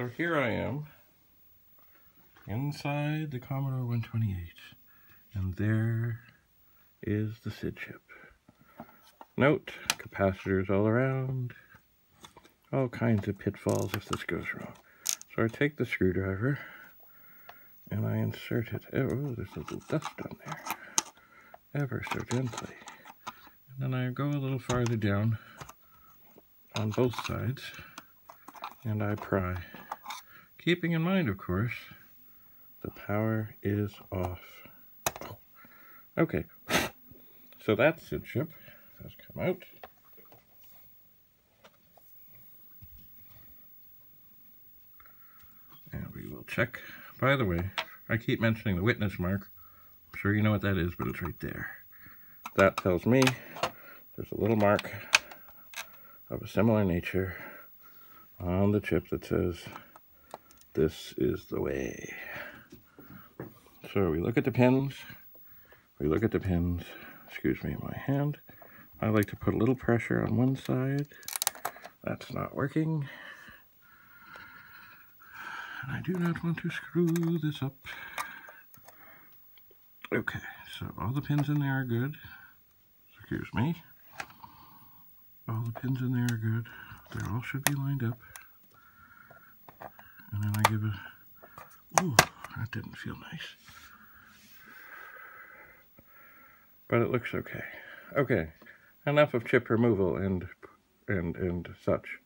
So here I am inside the Commodore 128, and there is the SID chip. Note, capacitors all around, all kinds of pitfalls if this goes wrong. So I take the screwdriver and I insert it. Oh, there's a little dust on there, ever so gently. And then I go a little farther down on both sides and I pry. Keeping in mind, of course, the power is off. Oh. Okay, so that SID chip has come out. And we will check. By the way, I keep mentioning the witness mark. I'm sure you know what that is, but it's right there. That tells me there's a little mark of a similar nature on the chip that says, "This is the way." So we look at the pins. Excuse me, my hand. I like to put a little pressure on one side. That's not working. And I do not want to screw this up. Okay, so all the pins in there are good. Excuse me. All the pins in there are good. They all should be lined up. And then I give it, ooh, that didn't feel nice. But it looks okay. Okay, enough of chip removal and such.